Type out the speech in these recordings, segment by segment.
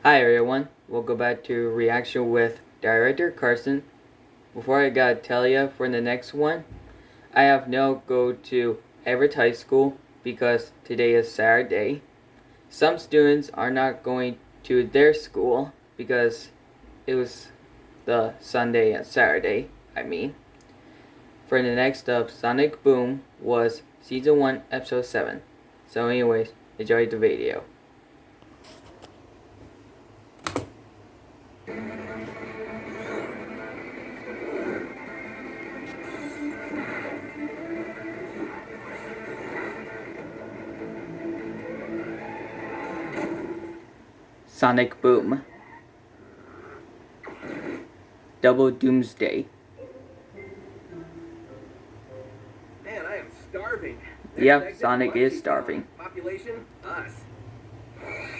Hi everyone, welcome back to Reaction with Director Carson. Before I gotta tell ya, for the next one, I have no go to advertise school because today is Saturday. Some students are not going to their school because it was the Sunday and Saturday, For the next up, Sonic Boom was Season 1, Episode 7. So anyways, enjoy the video. Sonic Boom. Double Doomsday. Man, I am starving. Yep, Sonic is starving. Population? Us.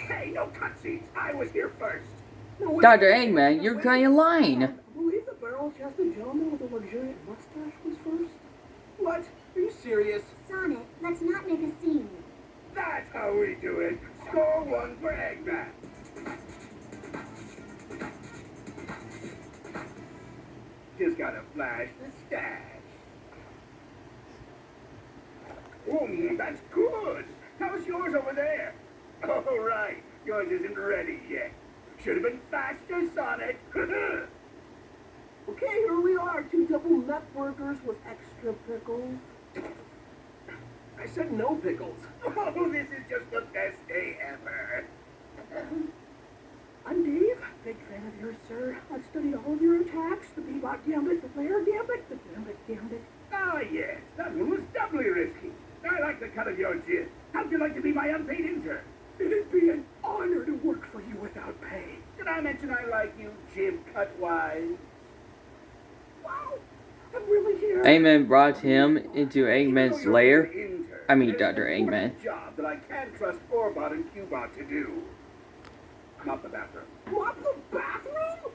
Hey, no cutscenes. I was here first. No, Dr. Eggman, you're kinda lying. I believe the barrel-chested gentleman with the luxuriant mustache was first. What? Are you serious? Sonic, let's not make a scene. That's how we do it. Score one for Eggman. Just gotta flash the stash. That's good. How's yours over there? Oh, right. Yours isn't ready yet. Should have been faster, Sonic. Okay, here we are. 2 double nut burgers with extra pickles. I said no pickles. Oh, this is just the best day ever. I'm Dave. Big fan of yours, sir. I've studied all of your attacks. The Bebop Gambit, the Flare Gambit, the Gambit. Ah, yes. That one was doubly risky. I like the cut of your jib. How'd you like to be my unpaid intern? It'd be an honor to work for you without pay. Did I mention I like you, jib cut-wise? Wow, I'm really here. Eggman brought him into Eggman's lair. Dr. Eggman. Job that I can't trust Orbot and Cubot to do. Mop the bathroom. Mop the bathroom?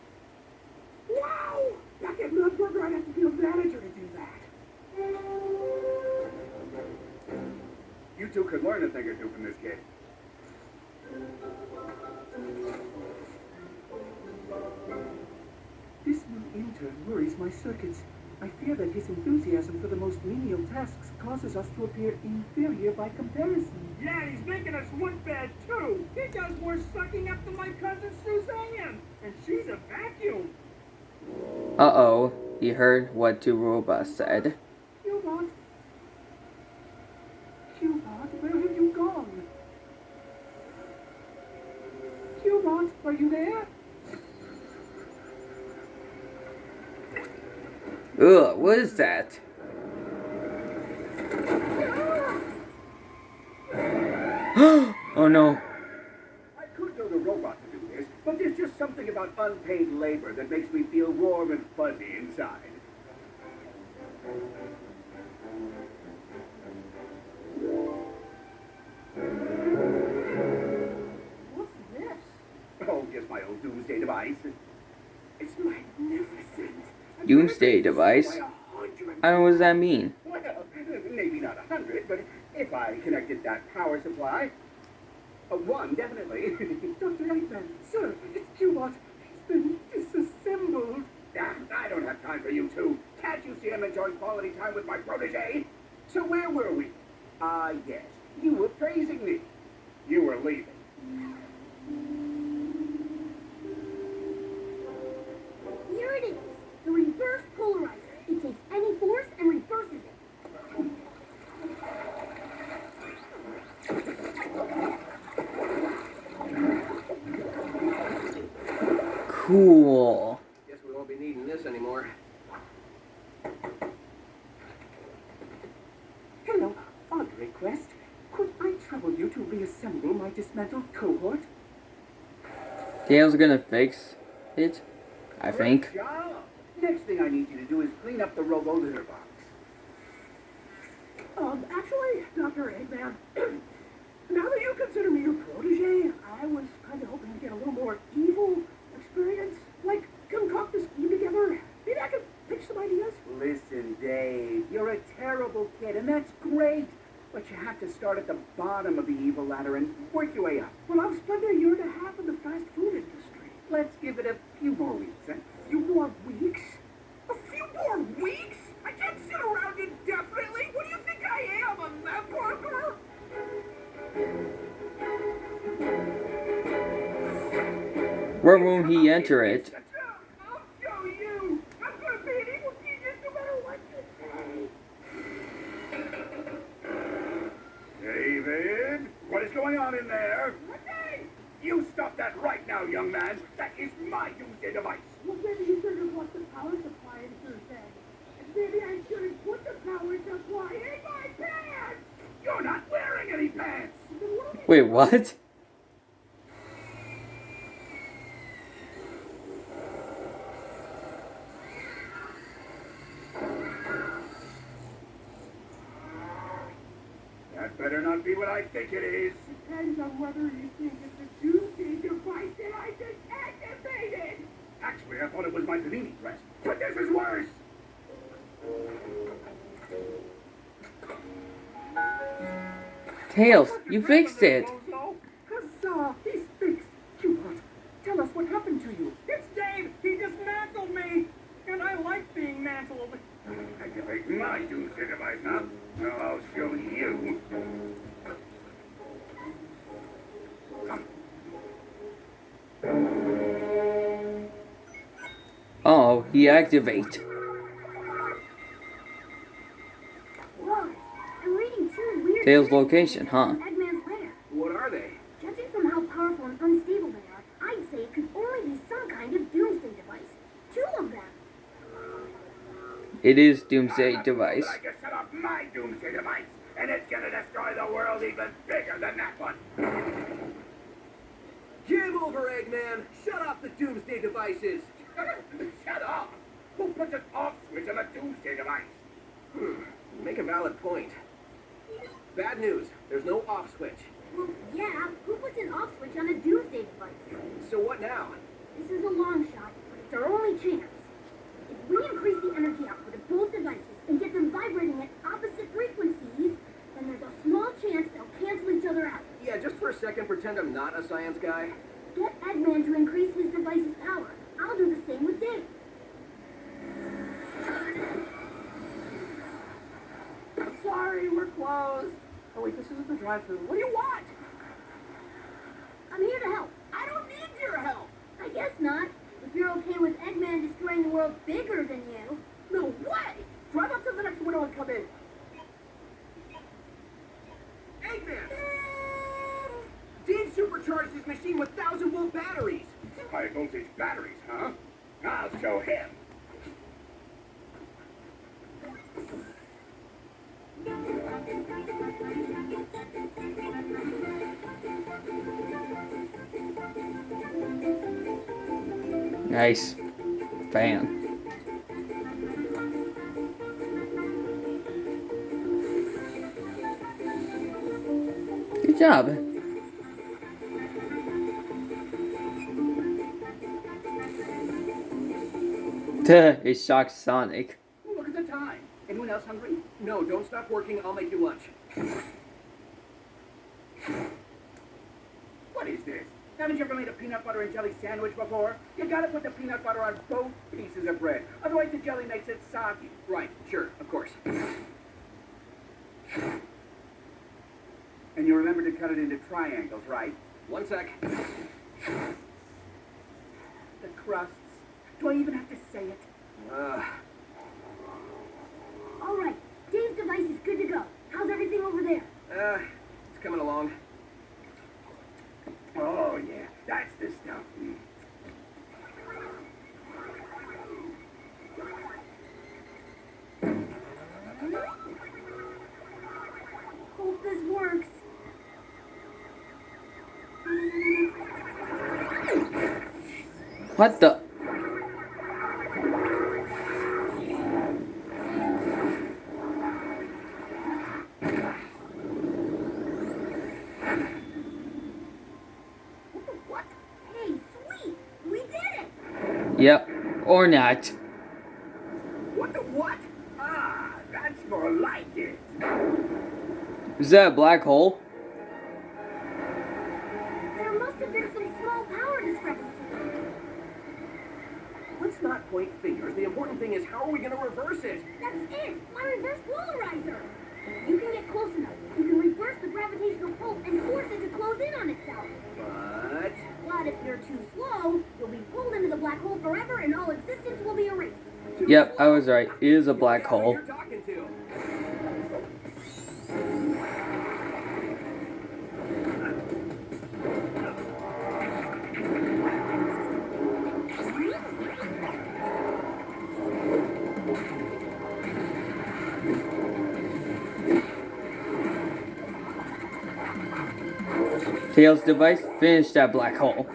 Wow! Back at Nutburger, I'd have to be a manager to do that. You two could learn a thing or two from this kid. This new intern worries my circuits. I fear that his enthusiasm for the most menial tasks causes us to appear inferior by comparison. Yeah, he's making us look bad, too. He does more sucking up than my cousin Suzanne, and she's a vacuum. Uh-oh, he heard what two robots said. Cubot, where have you gone? Cubot, are you there? Ugh, what is that? Oh no. I could go to robot to do this, but there's just something about unpaid labor that makes me feel warm and fuzzy inside. What's this? Oh, just my old Doomsday device. It's magnificent. Doomsday device? I don't know what does that mean. Well, maybe not 100, but if I connected that power supply, one definitely. Dr. Eggman, sir, it's Cubot. He's been disassembled. I don't have time for you two. Can't you see I'm enjoying quality time with my protege? So where were we? Yes, you were praising me. You were leaving. Here it is, the reverse polarizer. It takes any force and reverses it. Cool. Guess we won't be needing this anymore. Hello, odd request. Could I trouble you to reassemble my dismantled cohort? Dale's gonna fix it, I think. Great job. Next thing I need you to do is clean up the robo litter box. Actually, Dr. Eggman, now that you consider me your protege, I was kind of hoping to get a little more evil experience. Like, concoct a scheme together. Maybe I could pitch some ideas. Listen, Dave, you're a terrible kid, and that's great. But you have to start at the bottom of the evil ladder and work your way up. Well, I've spent a year and a half in the fast food industry. Let's give it a few more weeks, eh? A few more weeks? A few more weeks? I can't sit around indefinitely. What do you think I am, a map worker? Where won't he enter it? I'll show you. I'm gonna be an evil genius no matter what you say. David, what is going on in there? Nothing. You stop that right now, young man. That is my Doomsday device. Well, maybe you shouldn't put the power supply into your bed. And maybe I shouldn't put the power supply in my pants. You're not wearing any pants. Wait, what? That better not be what I think it is. Depends on whether you think it's a Doomsday device that I just activated. Actually, I thought it was my panini dress. But this is worse. Tails, you fixed it. Huzzah! He's fixed. Cupid, tell us what happened to you. It's Dave. He dismantled me. And I like being mantled. Activate my Doomsday device, huh? Now I'll show you. Oh, he activate. Whoa, I'm reading two weird Tails' things location, huh? from Eggman's lair. What are they? Judging from how powerful and unstable they are, I'd say it could only be some kind of Doomsday device. Two of them. It is Doomsday device. I just set up my Doomsday device, and it's gonna destroy the world even bigger than that one. Game over, Eggman! Shut off the Doomsday devices! Shut up! Who puts an off switch on a Doomsday device? You make a valid point. Bad news. There's no off switch. Well, yeah, who puts an off switch on a Doomsday device? So what now? This is a long shot, but it's our only chance. If we increase the energy output of both devices and get them vibrating at opposite frequencies, then there's a small chance they'll cancel each other out. Yeah, just for a second, pretend I'm not a science guy. Get Eggman to increase his device's power. I'll do the same with Dave. Sorry, we're closed. Oh wait, this isn't the drive-thru. What do you want? I'm here to help. I don't need your help. I guess not. If you're okay with Eggman destroying the world bigger than you. No way! Drive up to the next window and come in. Eggman! Dave supercharged his machine with 1,000-volt batteries! High voltage batteries, huh? I'll show him. Nice. Fan. Good job. It shocked Sonic. Look at the time. Anyone else hungry? No, don't stop working. I'll make you lunch. What is this? Haven't you ever made a peanut butter and jelly sandwich before? You gotta put the peanut butter on both pieces of bread. Otherwise the jelly makes it soggy. Right, sure, of course. And you remember to cut it into triangles, right? One sec. The crusts. Do I even have to say it? All right, Dave's device is good to go. How's everything over there? It's coming along. Oh, yeah. That's the stuff. Hope this works. What the? What? Hey, sweet! We did it! Yep. Or not. What the what? Ah, that's more like it. Is that a black hole? There must have been some small power discrepancy. not point fingers. The important thing is, how are we going to reverse it? That's it! My reverse polarizer! You can get close enough. You can reverse the gravitational pull and force it to close in on itself. But if you're too slow, you'll be pulled into the black hole forever and all existence will be erased. Yep, I was right. It is a black Yeah, hole. You're talking to. Tails device, finish that black hole.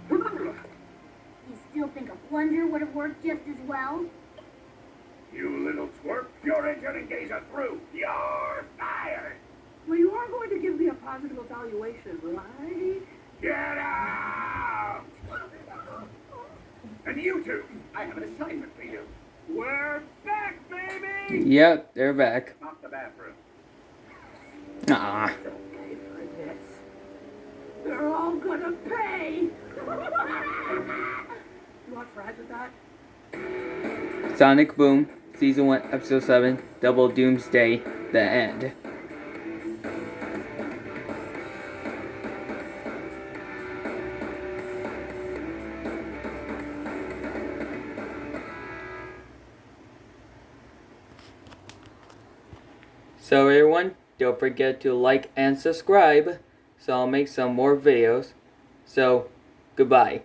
You still think a plunger would have worked just as well? You little twerp, your engine gazer through. You're fired. Well, you are going to give me a positive evaluation, right? Get out! And you two, I have an assignment for you. We're back, baby! Yep, they're back. Off the bathroom. Ah. Okay for this. They're all gonna pay! You want fries with that? Sonic Boom, Season 1, Episode 7, Double Doomsday, The End. So everyone, don't forget to like and subscribe, so I'll make some more videos. So, goodbye.